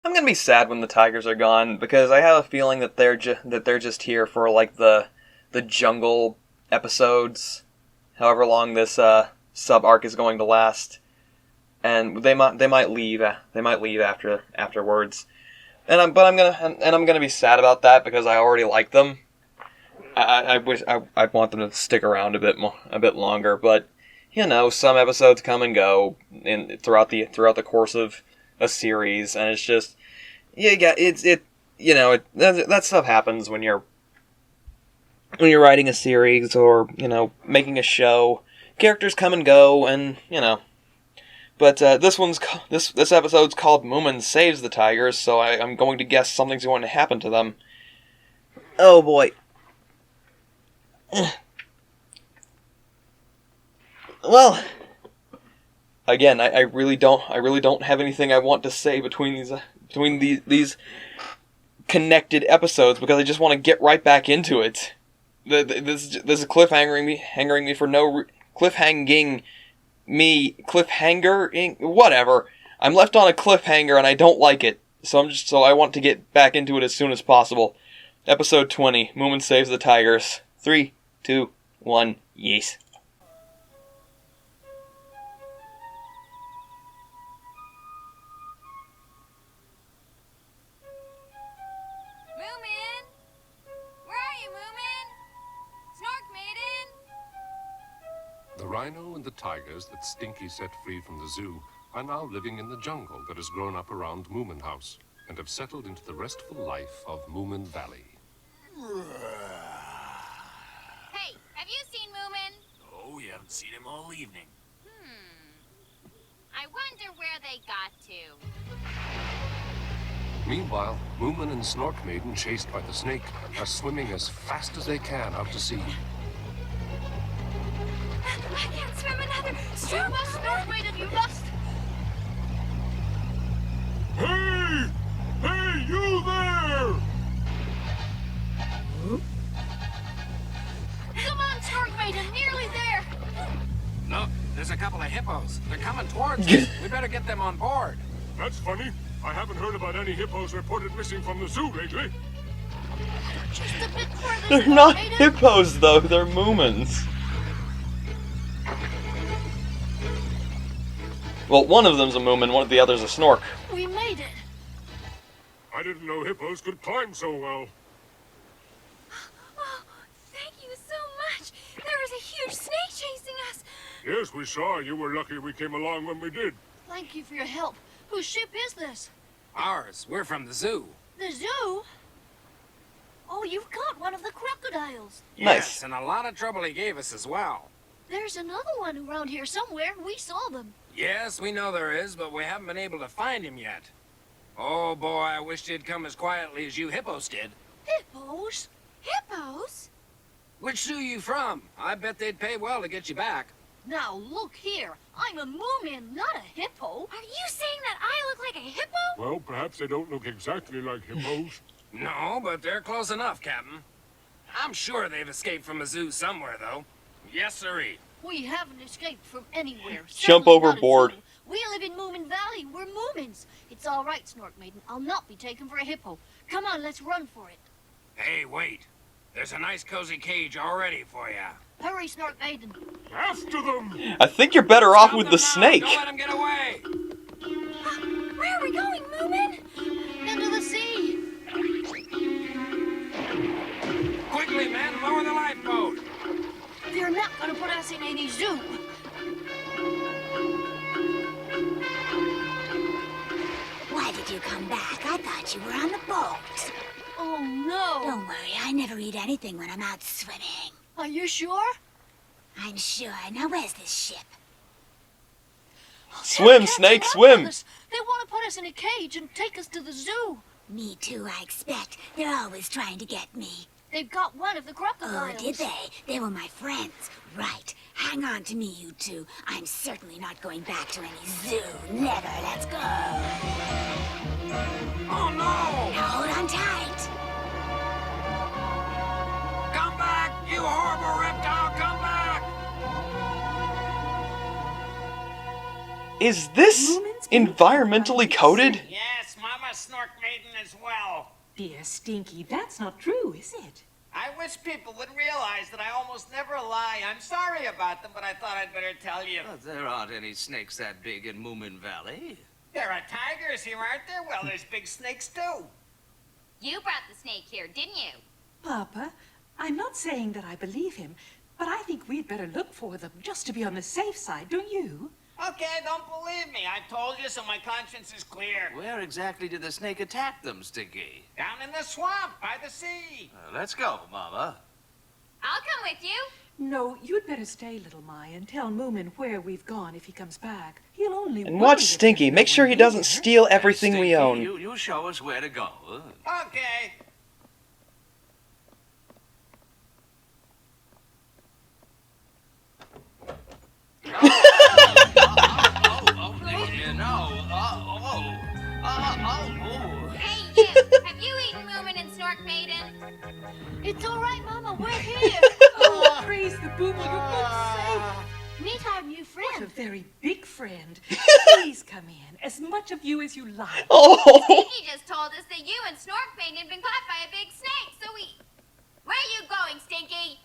I'm gonna be sad when the tigers are gone because I have a feeling that they're just here for like the jungle episodes, however long this sub arc is going to last, and they might leave afterwards, I'm gonna be sad about that because I already like them. I wish I want them to stick around a bit longer, but some episodes come and go throughout the course of a series, and it's just that stuff happens when you're writing a series or making a show. Characters come and go, and But this episode's called Moomins Saves the Tigers, so I'm going to guess something's going to happen to them. Oh boy. Well, again, I really don't have anything I want to say between these connected episodes because I just want to get right back into it. This is cliffhangering me for no cliffhanging whatever. I'm left on a cliffhanger and I don't like it, so I want to get back into it as soon as possible. Episode 20, Moomin Saves the Tigers. 3, 2, 1, yes. Moomin! Where are you, Moomin? Snork Maiden? The rhino and the tigers that Stinky set free from the zoo are now living in the jungle that has grown up around Moomin House and have settled into the restful life of Moomin Valley. Hey, have you seen Moomin? Oh, we haven't seen him all evening. I wonder where they got to. Meanwhile, Moomin and Snork Maiden, chased by the snake, are swimming as fast as they can out to sea. I can't swim another. You must, Snork Maiden, you must. Hey! Hey, you there! Come on, Snork Maiden, nearly there. Look, there's a couple of hippos. They're coming towards us. We better get them on board. That's funny. I haven't heard about any hippos reported missing from the zoo lately. Just a bit further. They're Snork not Maiden. hippos though, they're Moomins. Well, one of them's a Moomin, one of the other's a Snork. We made it. I didn't know hippos could climb so well. Oh, thank you so much. There was a huge snake chasing us. Yes, we saw. You were lucky we came along when we did. Thank you for your help. Whose ship is this? Ours. We're from the zoo. The zoo? Oh, you've got one of the crocodiles. Nice. Yes, and a lot of trouble he gave us as well. There's another one around here somewhere. We saw them. Yes, we know there is, but we haven't been able to find him yet. Oh boy, I wished he'd come as quietly as you hippos did. Hippos? Hippos? Which zoo you from? I bet they'd pay well to get you back. Now look here. I'm a Moomin, not a hippo. Are you saying that I look like a hippo? Well, perhaps they don't look exactly like hippos. No, but they're close enough, Captain. I'm sure they've escaped from a zoo somewhere, though. Yes, sirree. We haven't escaped from anywhere. Jump Certainly not a overboard. zoo. We live in Moomin Valley. We're Moomins. It's all right, Snork Maiden. I'll not be taken for a hippo. Come on, let's run for it. Hey, wait. There's a nice cozy cage all ready for you. Hurry, Snork Maiden. After them! I think you're better off Stop with them the now. snake. Don't let him get away. Where are we going, Moomin? Into the sea. Quickly, men, lower the lifeboat. They're not going to put us in any zoo. Why did you come back? I thought you were on the boat. Oh, no. Don't worry, I never eat anything when I'm out swimming. Are you sure? I'm sure. Now where's this ship? Swim, They're snake, catching up with swim. us. They want to put us in a cage and take us to the zoo. Me too, I expect. They're always trying to get me. They've got one of the Oh, crocodiles. did they? They were my friends. Right. Hang on to me, you two. I'm certainly not going back to any zoo. Never. Let's go. Oh, no! Now hold on tight. Come back, you horrible reptile! Come back! Is this environmentally coded? Yes, Mama Snork Snork Maiden as well. Dear Stinky, that's not true, is it? I wish people would realize that I almost never lie. I'm sorry about them, but I thought I'd better tell you. There aren't any snakes that big in Moomin Valley. There are tigers here, aren't there? Well, there's big snakes, too. You brought the snake here, didn't you? Papa, I'm not saying that I believe him, but I think we'd better look for them just to be on the safe side, don't you? Okay, don't believe me. I told you, so my conscience is clear. Where exactly did the snake attack them, Stinky? Down in the swamp, by the sea. Let's go, Mama. I'll come with you. No, you'd better stay, little My, and tell Moomin where we've gone if he comes back. He'll only And worry watch if Stinky. there's Make no sure one he doesn't here. steal everything we Stinky, own. You show us where to go. Okay. Hey, you! Have you eaten Moomin and Snork Maiden? It's all right, Mama. We're here. Oh, praise the boomer, you're both safe. Meet our new What a friend. very big friend. Please come in, as much of you as you like. Oh! Stinky just told us that you and Snork Maiden had been caught by a big snake, so we... Where are you going, Stinky?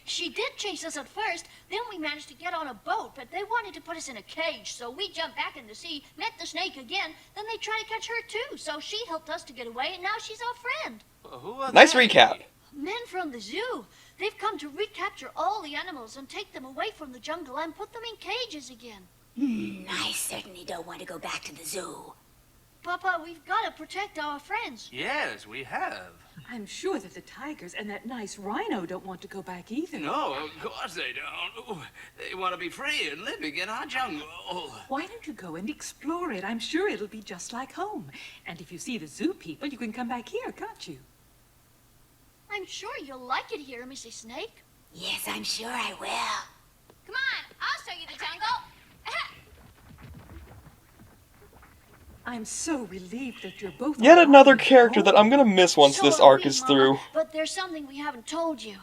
She did chase us at first. Then we managed to get on a boat, but they wanted to put us in a cage. So we jumped back in the sea, met the snake again. Then they tried to catch her too. So she helped us to get away, and now she's our friend. Who are Nice they? recap. Men from the zoo. They've come to recapture all the animals and take them away from the jungle and put them in cages again. I certainly don't want to go back to the zoo. Papa, we've got to protect our friends. Yes, we have. I'm sure that the tigers and that nice rhino don't want to go back either. No, of course they don't. Ooh, they want to be free and living in our jungle. Why don't you go and explore it? I'm sure it'll be just like home. And if you see the zoo people, you can come back here, can't you? I'm sure you'll like it here, Mrs. Snake. Yes, I'm sure I will. Come on, I'll show you the jungle. I'm so relieved that you're both Yet all another right. character that I'm gonna miss once So this are arc we, is Mama, through. But there's something we haven't told you.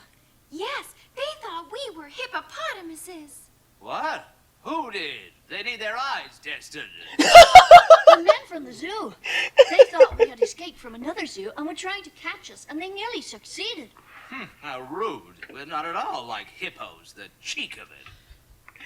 Yes, they thought we were hippopotamuses. What? Who did? They need their eyes tested. The men from the zoo. They thought we had escaped from another zoo and were trying to catch us, and they nearly succeeded. How rude. We're not at all like hippos, the cheek of it.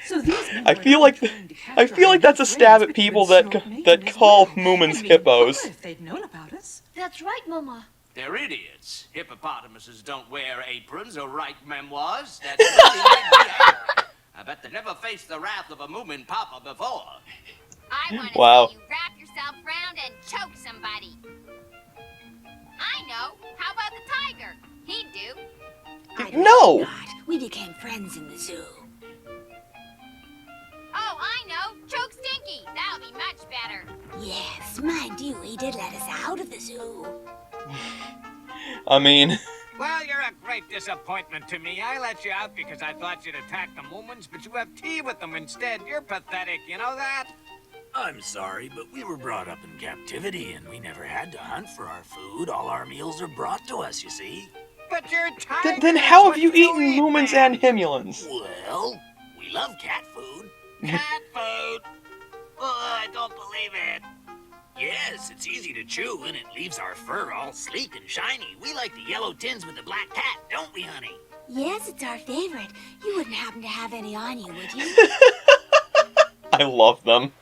So these men I were feel not like trying to I capture feel our like that's a new stab friends, at but people you and that Snork Maiden that as call well. Moomins It'd be hippos. bummer if they'd known about us. That's right, Mama. They're idiots. Hippopotamuses don't wear aprons or write memoirs. That's really made me angry. I bet they never faced the wrath of a Moomin Papa before. I want to Wow. see you wrap yourself around and choke somebody. I know. How about the tiger? He'd do. I'd No. rather not. We became friends in the zoo. Oh, I know. Choke Stinky. That'll be much better. Yes, mind you, he did let us out of the zoo. I mean, Well, you're a great disappointment to me. I let you out because I thought you'd attack the Moomins, but you have tea with them instead. You're pathetic, you know that? I'm sorry, but we were brought up in captivity and we never had to hunt for our food. All our meals are brought to us, you see. But you're tired. then how have you eaten Moomins and Himulans? Well, we love cat food. cat food? Oh, I don't believe it. Yes, it's easy to chew and it leaves our fur all sleek and shiny. We like the yellow tins with the black cat, don't we, honey? Yes, it's our favorite. You wouldn't happen to have any on you, would you? I love them.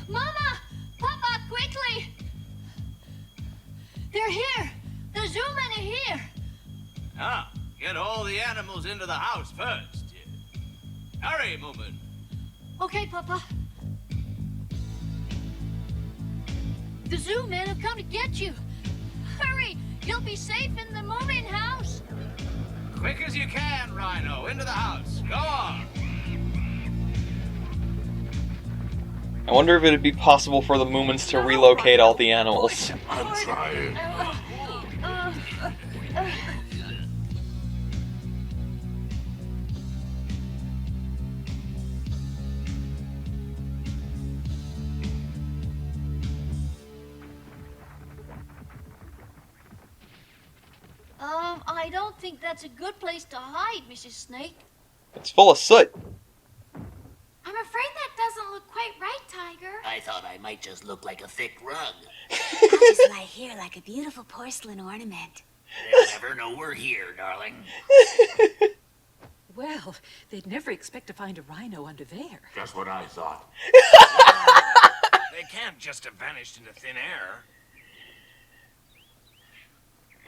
Mama! Papa, quickly! They're here! The zoo men are here! Ah, get all the animals into the house first. Hurry, Moomin. Okay, Papa. The zoo men have come to get you. Hurry! You'll be safe in the Moomin house. Quick as you can, Rhino. Into the house. Go on. I wonder if it'd be possible for the Moomins to relocate all the animals. I'm trying. I don't think that's a good place to hide, Mrs. Snake. It's full of soot. I'm afraid that doesn't look quite right, Tiger. I thought I might just look like a thick rug. I'll just lie here like a beautiful porcelain ornament. They'll never know we're here, darling. Well, they'd never expect to find a rhino under there. That's what I thought. They can't just have vanished into thin air.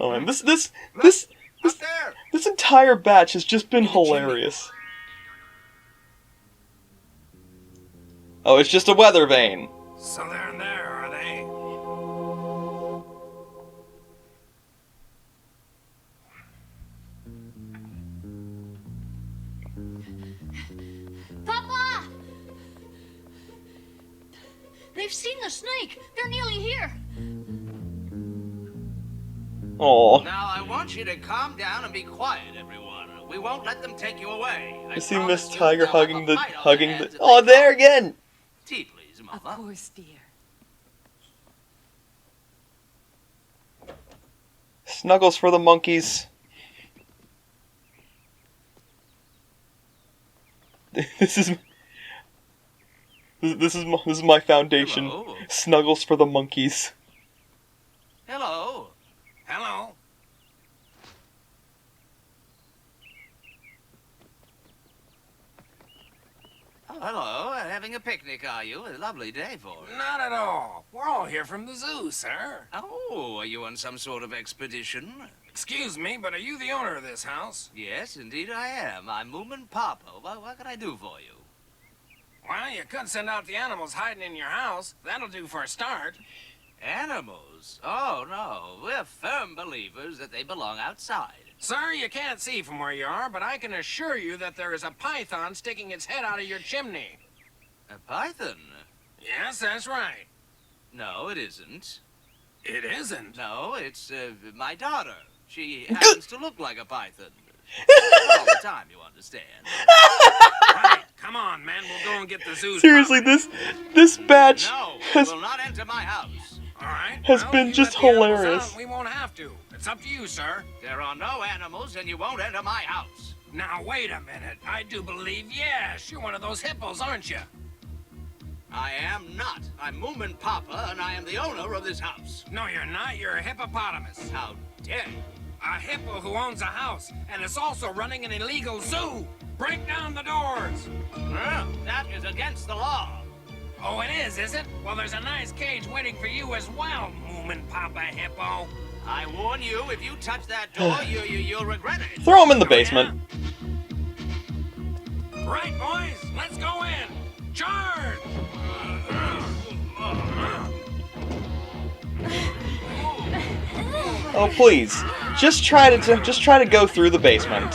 Oh man, this Up there! this entire batch has just been hilarious. Oh, it's just a weather vane. So they're in there, are they? Papa! They've seen the snake. They're nearly here. Oh, Now, I want you to calm down and be quiet, everyone. We won't let them take you away. I see promise Miss you Tiger they'll have hugging a the fight on their hands if Oh, they there come. again. Tea, please, Of Mother. course, dear. Snuggles for the monkeys. This is my foundation. Hello. Snuggles for the monkeys. Hello. Hello? Oh, hello. Having a picnic, are you? A lovely day for it. Not at all. We're all here from the zoo, sir. Oh, are you on some sort of expedition? Excuse me, but are you the owner of this house? Yes, indeed I am. I'm Moomin Papa. What can I do for you? Well, you could send out the animals hiding in your house. That'll do for a start. Animals? Oh, no. We're firm believers that they belong outside. Sir, you can't see from where you are, but I can assure you that there is a python sticking its head out of your chimney. A python? Yes, that's right. No, it isn't. It isn't. No, it's my daughter. She happens to look like a python. Not all the time, you understand. Right, come on, man. We'll go and get the zoo. Seriously, this batch No, has will not enter my house. All right. has well, been you just let the animals hilarious. out, we won't have to. It's up to you, sir. There are no animals, and you won't enter my house. Now, wait a minute. I do believe, yes, you're one of those hippos, aren't you? I am not. I'm Moomin Papa, and I am the owner of this house. No, you're not. You're a hippopotamus. How dare you? A hippo who owns a house and is also running an illegal zoo. Break down the doors. Well, that is against the law. Oh, it is it? Well, there's a nice cage waiting for you as well, Moomin Papa Hippo. I warn you, if you touch that door, you'll regret it. Throw him in the basement. Right, boys, let's go in. Charge! Oh please, just try to go through the basement.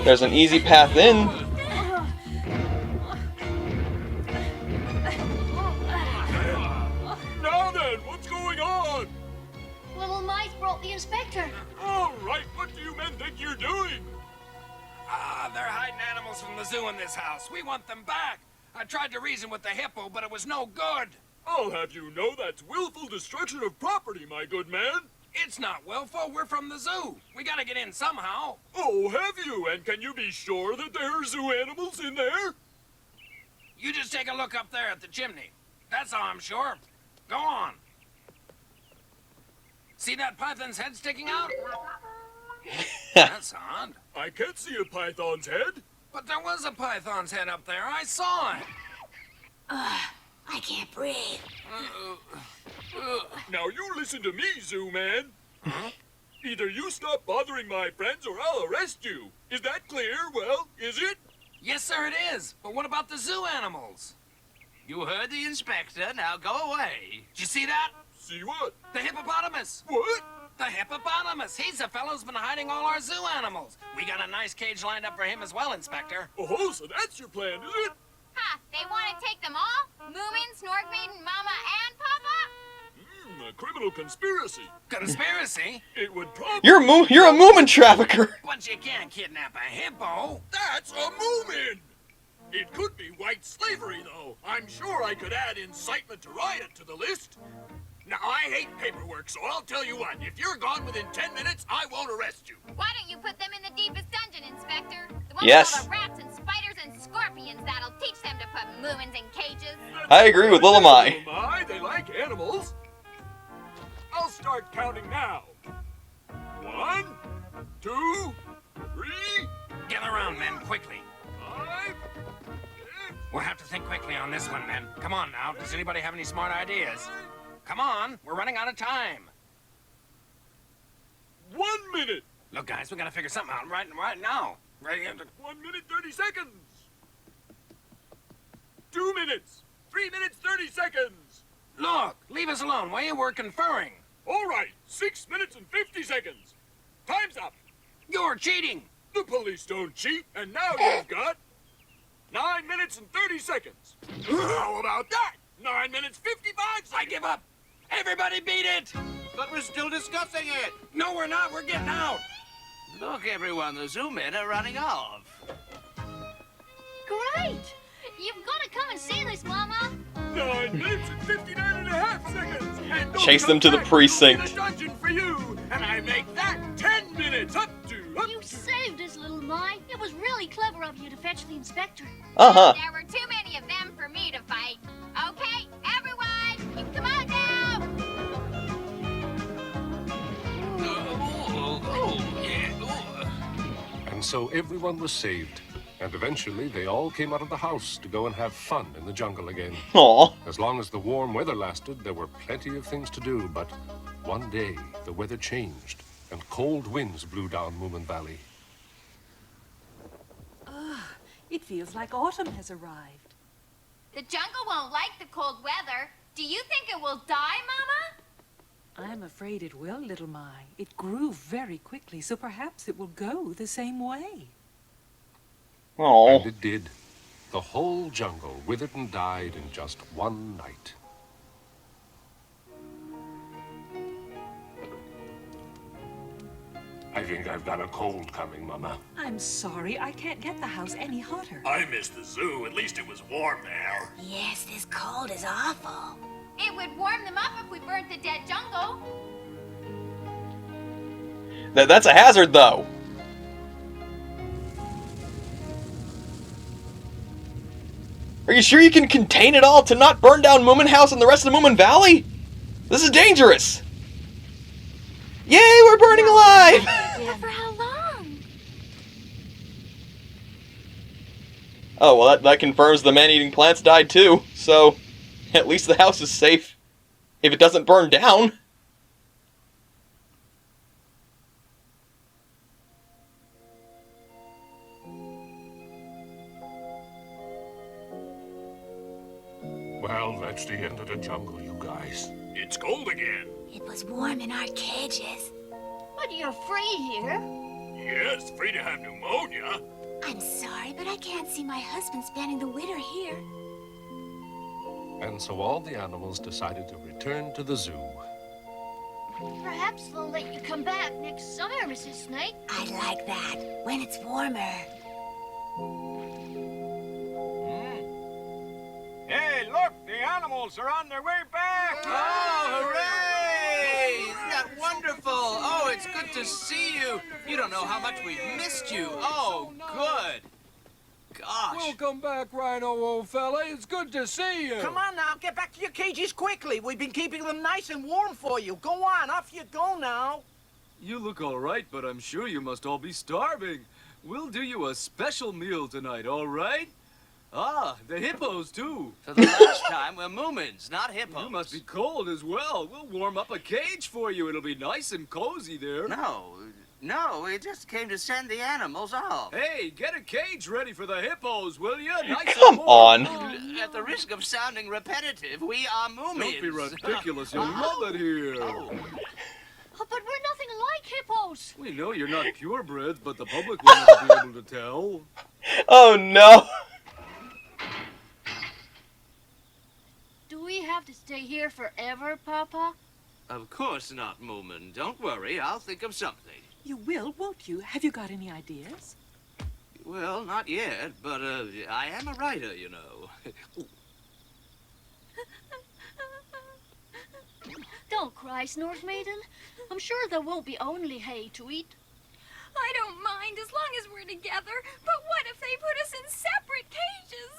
There's an easy path in. Now then, what's going on? Little mice brought the inspector. All right, what do you men think you're doing? They're hiding animals from the zoo in this house. We want them back. I tried to reason with the hippo, but it was no good. I'll have you know that's willful destruction of property, my good man. It's not willful. We're from the zoo. We gotta get in somehow. Oh, have you? And can you be sure that there are zoo animals in there? You just take a look up there at the chimney. That's all I'm sure. Go on. See that python's head sticking out? That's odd. I can't see a python's head. But there was a python's head up there. I saw it. I can't breathe. Now you listen to me, Zoo Man. Either you stop bothering my friends or I'll arrest you. Is that clear? Well, is it? Yes, sir, it is. But what about the zoo animals? You heard the inspector. Now go away. Did you see that? See what? The hippopotamus. What? The hippopotamus. He's the fellow who's been hiding all our zoo animals. We got a nice cage lined up for him as well, Inspector. Oh, so that's your plan, is it? Huh, they want to take them all? Moomins, Snorkmaiden, Mama, and Papa? A criminal conspiracy. Conspiracy? It would probably... You're a Moomin trafficker. But you can't kidnap a hippo. That's a Moomin! It could be white slavery, though. I'm sure I could add incitement to riot to the list. Now, I hate paperwork, so I'll tell you what. If you're gone within 10 minutes, I won't arrest you. Why don't you put them in the deepest dungeon, Inspector? The one Yes. with all the rats and spiders and scorpions that'll teach them to put Moomins in cages. I agree with Little Mai. Little Mai, they like animals. I'll start counting now. 1, 2, 3, Gather around, men, quickly. 5, 6. We'll have to think quickly on this one, men. Come on now. Does anybody have any smart ideas? Come on. We're running out of time. 1 minute. Look, guys, we gotta figure something out right now. Right into... 1 minute, 30 seconds. 2 minutes. 3 minutes, 30 seconds. Look, leave us alone, will you? We're conferring. All right, 6 minutes and 50 seconds. Time's up. You're cheating. The police don't cheat, and now you've got 9 minutes and 30 seconds. How about that? 9 minutes, 55 seconds. I give up. Everybody beat it. But we're still discussing it. No, we're not. We're getting out. Look, everyone, the zoo men are running off. Great! You've got to come and see this, Mama. 9 minutes and 59 and a half seconds. And don't Chase them come to the back. precinct. We'll get a dungeon for you, and I make that 10 minutes. Up You saved us, Little Mai. It was really clever of you to fetch the inspector. Uh-huh. There were too many of them for me to fight. Okay, everyone, you come on now. And so everyone was saved. And eventually they all came out of the house to go and have fun in the jungle again. Aw. As long as the warm weather lasted, there were plenty of things to do, but one day the weather changed and cold winds blew down Moomin Valley. It feels like autumn has arrived. The jungle won't like the cold weather. Do you think it will die, Mama? I'm afraid it will, Little Mai. It grew very quickly, so perhaps it will go the same way. Oh. And it did. The whole jungle withered and died in just one night. I think I've got a cold coming, Mama. I'm sorry, I can't get the house any hotter. I missed the zoo. At least it was warm there. Yes, this cold is awful. It would warm them up if we burnt the dead jungle. That's a hazard, though. Are you sure you can contain it all to not burn down Moomin House and the rest of the Moomin Valley? This is dangerous. Yay, we're burning alive! But for how long? Oh, well, that confirms the man-eating plants died too, so at least the house is safe if it doesn't burn down. Well, that's the end of the jungle, you guys. It's cold again. It was warm in our cages. But you're free here. Yes, free to have pneumonia. I'm sorry, but I can't see my husband spending the winter here. And so all the animals decided to return to the zoo. Perhaps they'll let you come back next summer, Mrs. Snake. I'd like that, when it's warmer. Hey, look, the animals are on their way back. Oh, hooray! Isn't that wonderful? Oh, it's good to see you. You don't know how much we've missed you. Oh, good. Gosh. Welcome back, Rhino, old fella. It's good to see you. Come on now, get back to your cages quickly. We've been keeping them nice and warm for you. Go on, off you go now. You look all right, but I'm sure you must all be starving. We'll do you a special meal tonight, all right? Ah, the hippos, too. For the last time, we're Moomins, not hippos. You must be cold as well. We'll warm up a cage for you. It'll be nice and cozy there. No, we just came to send the animals off. Hey, get a cage ready for the hippos, will you? Nice Come and warm. on. At the risk of sounding repetitive, we are Moomins. Don't be ridiculous. You'll love it here. Oh, but we're nothing like hippos. We know you're not purebreds, but the public will never be able to tell. Oh, no. Do we have to stay here forever, Papa? Of course not, Moomin. Don't worry, I'll think of something. You will, won't you? Have you got any ideas? Well, not yet, but I am a writer, you know. Don't cry, Snork Maiden. I'm sure there won't be only hay to eat. I don't mind as long as we're together, but what if they put us in separate cages?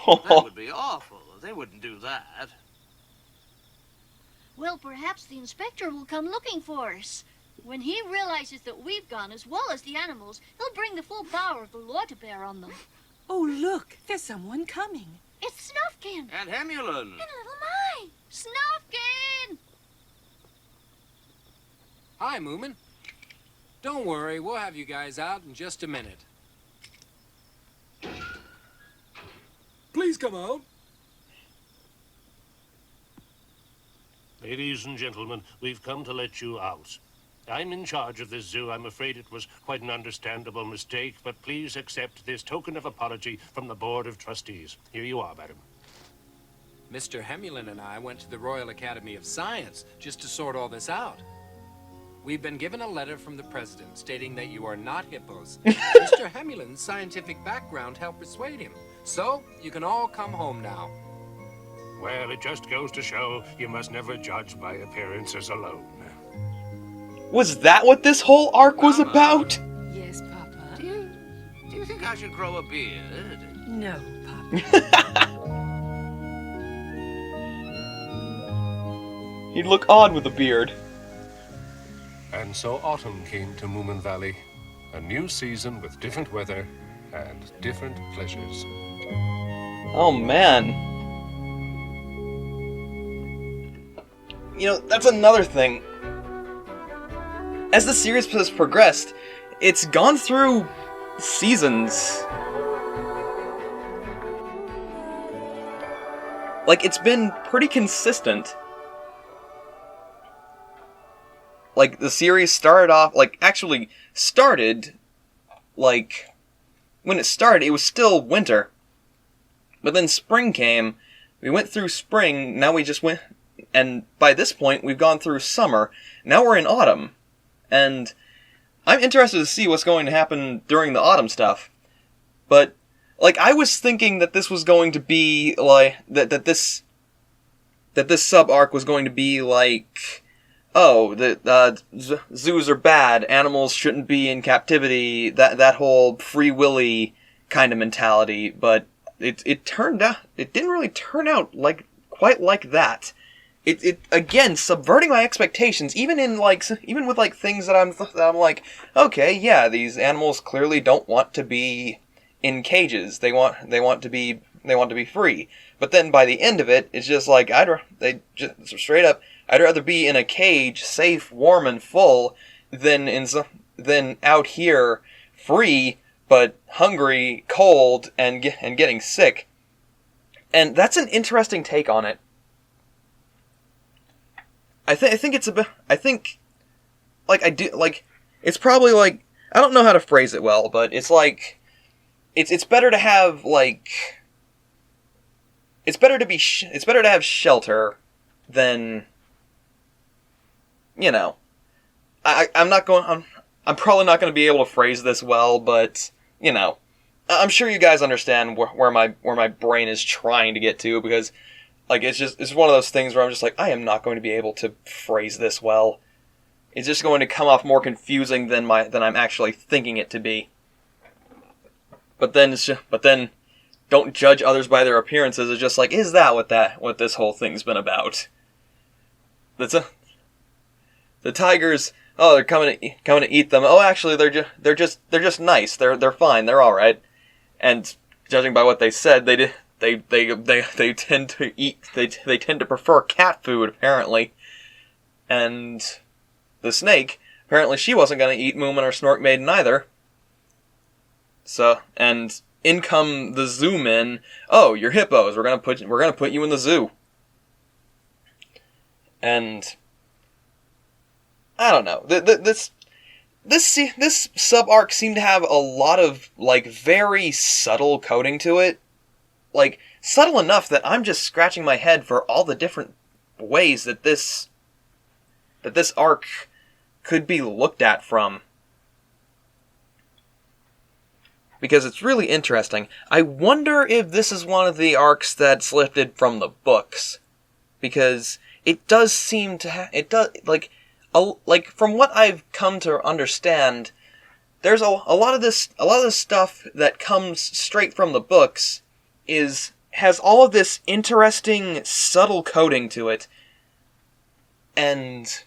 Oh! That would be awful. They wouldn't do that. Well, perhaps the inspector will come looking for us. When he realizes that we've gone as well as the animals, he'll bring the full power of the law to bear on them. Oh, look, there's someone coming. It's Snufkin! And Hemulin! And Little Mai! Snufkin! Hi, Moomin. Don't worry, we'll have you guys out in just a minute. Please come out. Ladies and gentlemen, we've come to let you out. I'm in charge of this zoo. I'm afraid it was quite an understandable mistake, but please accept this token of apology from the Board of Trustees. Here you are, madam. Mr. Hemulin and I went to the Royal Academy of Science just to sort all this out. We've been given a letter from the president stating that you are not hippos. Mr. Hemulin's scientific background helped persuade him. So, you can all come home now. Well, it just goes to show you must never judge by appearances alone. Was that what this whole arc was about? Yes, Papa. Do you think I should grow a beard? No, Papa. He'd look odd with a beard. And so autumn came to Moomin Valley, a new season with different weather and different pleasures. Oh, man. You know, that's another thing. As the series has progressed, it's gone through seasons. Like, it's been pretty consistent. Like, the series started off, actually started, when it started, it was still winter. But then spring came, we went through spring, now we just went, and by this point, we've gone through summer, now we're in autumn. And I'm interested to see what's going to happen during the autumn stuff. But, I was thinking that this was going to be, that this sub-arc was going to be, zoos are bad, animals shouldn't be in captivity, that whole free willy kind of mentality, but it turned out, it didn't really turn out quite like that. It again, subverting my expectations, even with things that I'm like, okay, yeah, these animals clearly don't want to be in cages, they want to be free, but then by the end of it, it's just like, straight up, I'd rather be in a cage, safe, warm, and full, than out here, free, but hungry, cold, and getting sick. And that's an interesting take on it. I think it's a bit. I think, it's probably I don't know how to phrase it well, but it's it's better to have it's better to have shelter than. You know, I'm probably not going to be able to phrase this well, but, you know, I'm sure you guys understand where my brain is trying to get to, because, it's one of those things where I'm just I am not going to be able to phrase this well. It's just going to come off more confusing than I'm actually thinking it to be. But then don't judge others by their appearances. It's just is that what this whole thing's been about? The tigers, oh, they're coming to eat them. Oh, actually, they're just nice. They're fine. They're all right. And judging by what they said, they tend to eat. They tend to prefer cat food, apparently. And the snake, apparently, she wasn't going to eat Moomin or Snork Maiden either. So, and in come the zoo men. Oh, you're hippos. We're gonna put you in the zoo. And I don't know. This sub-arc seemed to have a lot of, very subtle coding to it. Subtle enough that I'm just scratching my head for all the different ways that this arc could be looked at from. because it's really interesting. I wonder if this is one of the arcs that's lifted from the books, because it does seem to like from what I've come to understand, there's a lot of this stuff that comes straight from the books has all of this interesting subtle coding to it, and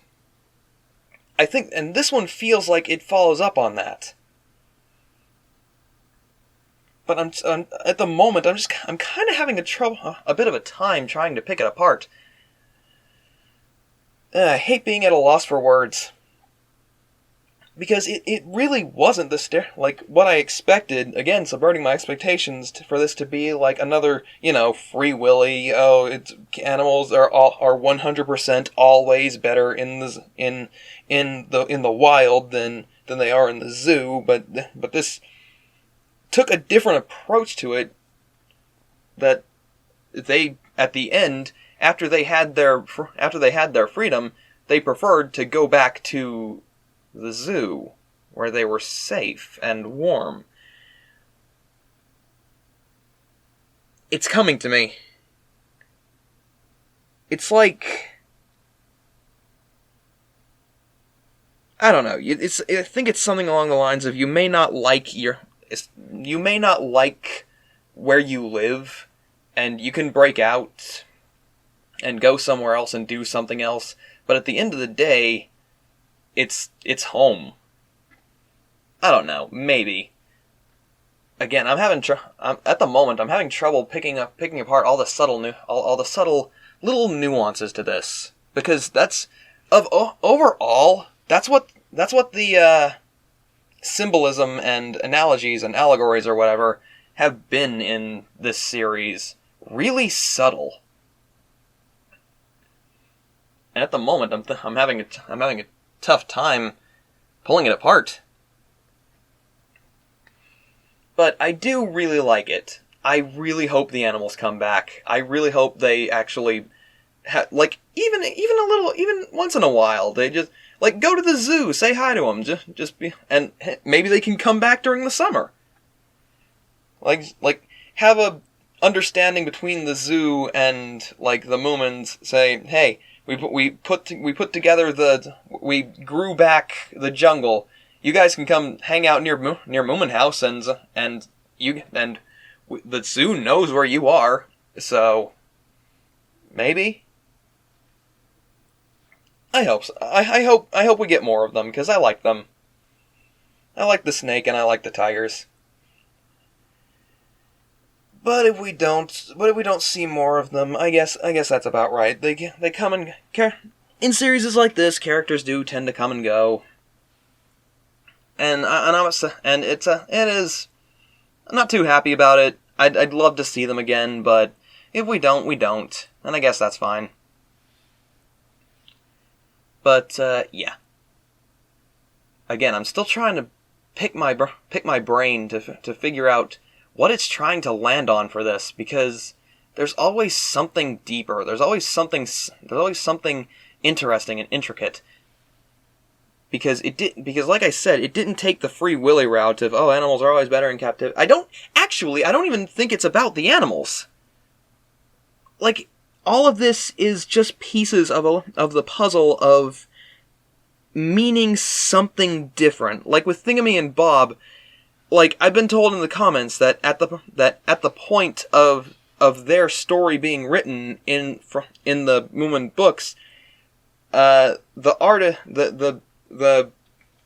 I think this one feels like it follows up on that. But I'm at the moment I'm kind of having a bit of a time trying to pick it apart. I hate being at a loss for words, because it really wasn't like what I expected. Again, subverting my expectations for this to be like another, Free Willy. Oh, animals are 100% always better in the wild than they are in the zoo. But this took a different approach to it. That they, at the end, after they had their freedom, they preferred to go back to the zoo, where they were safe and warm. It's coming to me. It's like, I don't know. I think it's something along the lines of you may not like where you live, and you can break out and go somewhere else and do something else, but at the end of the day, it's home. I don't know, maybe. Again, at the moment I'm having trouble picking apart all the subtle little nuances to this, because overall that's what the symbolism and analogies and allegories or whatever have been in this series. Really subtle. And at the moment, I'm having a tough time pulling it apart. But I do really like it. I really hope the animals come back. I really hope they actually even once in a while, they just go to the zoo, say hi to them, just be, and maybe they can come back during the summer. Have a understanding between the zoo and the Moomins. Say, hey, we grew back the jungle. You guys can come hang out near Moomin House, and the zoo knows where you are. So maybe. I hope so. I hope we get more of them, because I like them. I like the snake and I like the tigers. But if we don't see more of them, I guess that's about right. They come and in series like this, characters do tend to come and go. And it is, I'm not too happy about it. I'd love to see them again, but if we don't, we don't, and I guess that's fine. But yeah. Again, I'm still trying to pick my brain to figure out what it's trying to land on for this, because there's always something deeper. There's always something interesting and intricate. Because like I said, it didn't take the Free Willy route of, animals are always better in captivity. I don't even think it's about the animals. All of this is just pieces of the puzzle of meaning something different. With Thingamy and Bob, I've been told in the comments that at the point of their story being written in the Moomin books, the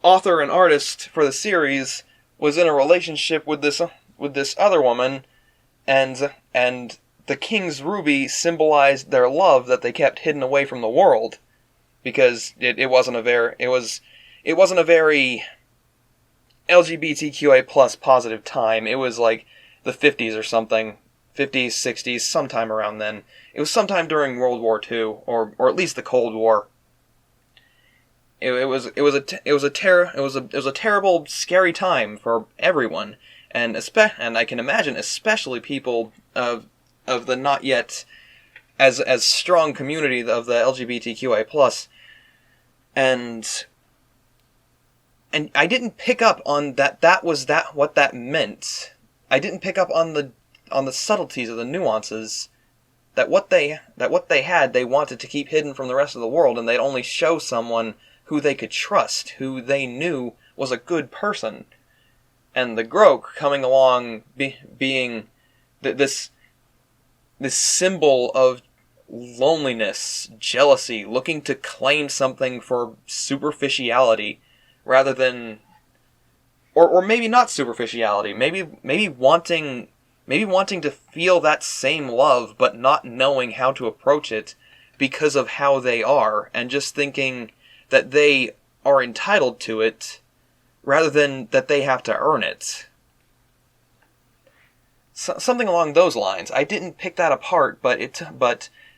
author and artist for the series was in a relationship with this other woman, and the king's ruby symbolized their love that they kept hidden away from the world, because it wasn't a very LGBTQA plus positive time. It was the 50s or something, 50s, 60s, sometime around then. It was sometime during World War II, or at least the Cold War. It was a terrible, scary time for everyone, and I can imagine especially people of the not yet as strong community of the LGBTQA plus, and and I didn't pick up on that was what that meant. I didn't pick up on the subtleties of the nuances that what they had they wanted to keep hidden from the rest of the world, and they'd only show someone who they could trust, who they knew was a good person. And the Groke coming along being this symbol of loneliness, jealousy, looking to claim something for superficiality rather than, or maybe not superficiality, maybe wanting to feel that same love but not knowing how to approach it because of how they are, and just thinking that they are entitled to it rather than that they have to earn it. Something along those lines. I didn't pick that apart, but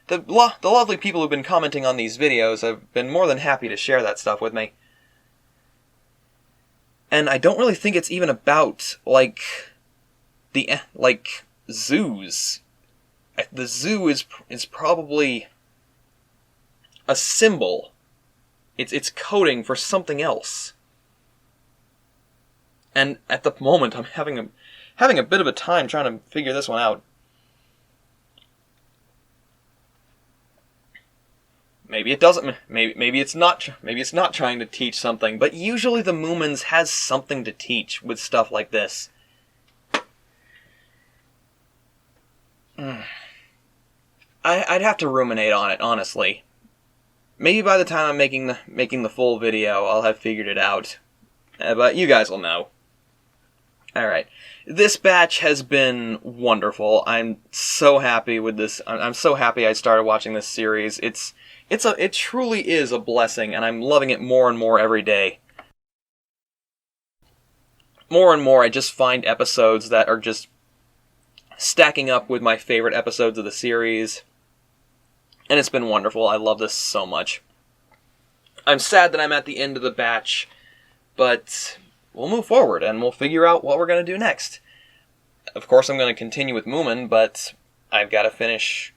the lovely people who've been commenting on these videos have been more than happy to share that stuff with me. And I don't really think it's even about, zoos. The zoo is probably a symbol. It's coding for something else. And at the moment, I'm having a bit of a time trying to figure this one out. Maybe it doesn't. Maybe it's not. Maybe it's not trying to teach something. But usually, the Moomins has something to teach with stuff like this. I'd have to ruminate on it, honestly. Maybe by the time I'm making the full video, I'll have figured it out. But you guys will know. Alright. This batch has been wonderful. I'm so happy with this. I'm so happy I started watching this series. It truly is a blessing, and I'm loving it more and more every day. More and more, I just find episodes that are just stacking up with my favorite episodes of the series. And it's been wonderful. I love this so much. I'm sad that I'm at the end of the batch, but we'll move forward and we'll figure out what we're going to do next. Of course, I'm going to continue with Moomin, but I've got to finish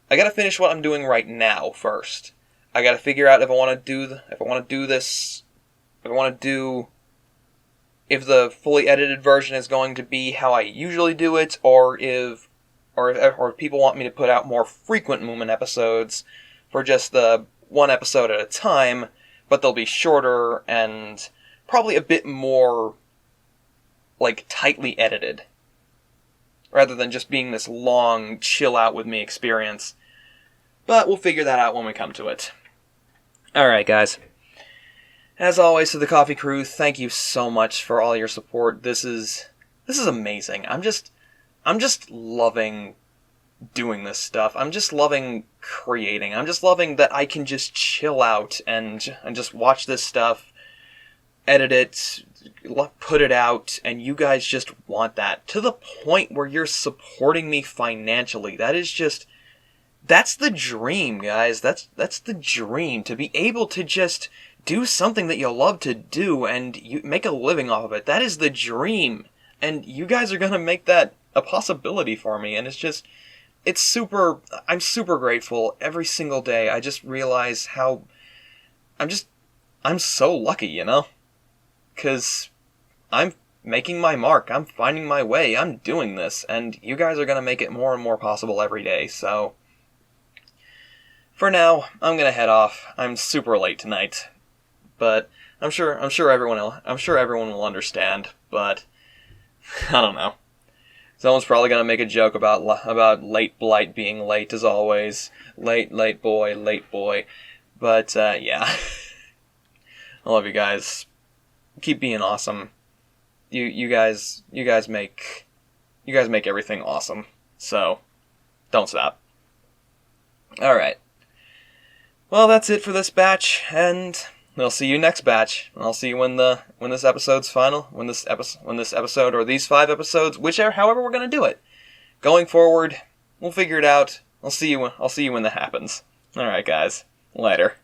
what I'm doing right now first. I got to figure out if the fully edited version is going to be how I usually do it, or if people want me to put out more frequent Moomin episodes for just the one episode at a time, but they'll be shorter and probably a bit more, tightly edited, rather than just being this long, chill-out-with-me experience. But we'll figure that out when we come to it. Alright, guys. As always, to the Coffee Crew, thank you so much for all your support. This is amazing. I'm just loving doing this stuff. I'm just loving creating. I'm just loving that I can just chill out and just watch this stuff, edit it, put it out, and you guys just want that. To the point where you're supporting me financially. That's the dream, guys. That's the dream. To be able to just do something that you love to do and you make a living off of it. That is the dream. And you guys are going to make that a possibility for me. And I'm super grateful every single day. I just realize how I'm so lucky, you know? Because I'm making my mark. I'm finding my way. I'm doing this. And you guys are going to make it more and more possible every day. So for now, I'm going to head off. I'm super late tonight. But I'm sure everyone will understand, but I don't know. Someone's probably going to make a joke about late Blight being late as always. Late boy. But yeah. I love you guys. Keep being awesome. You guys make everything awesome. So don't stop. All right. Well, that's it for this batch, and I'll see you next batch. I'll see you when this episode's final. When this episode or these 5 episodes, however we're gonna do it. Going forward, we'll figure it out. I'll see you when that happens. All right, guys. Later.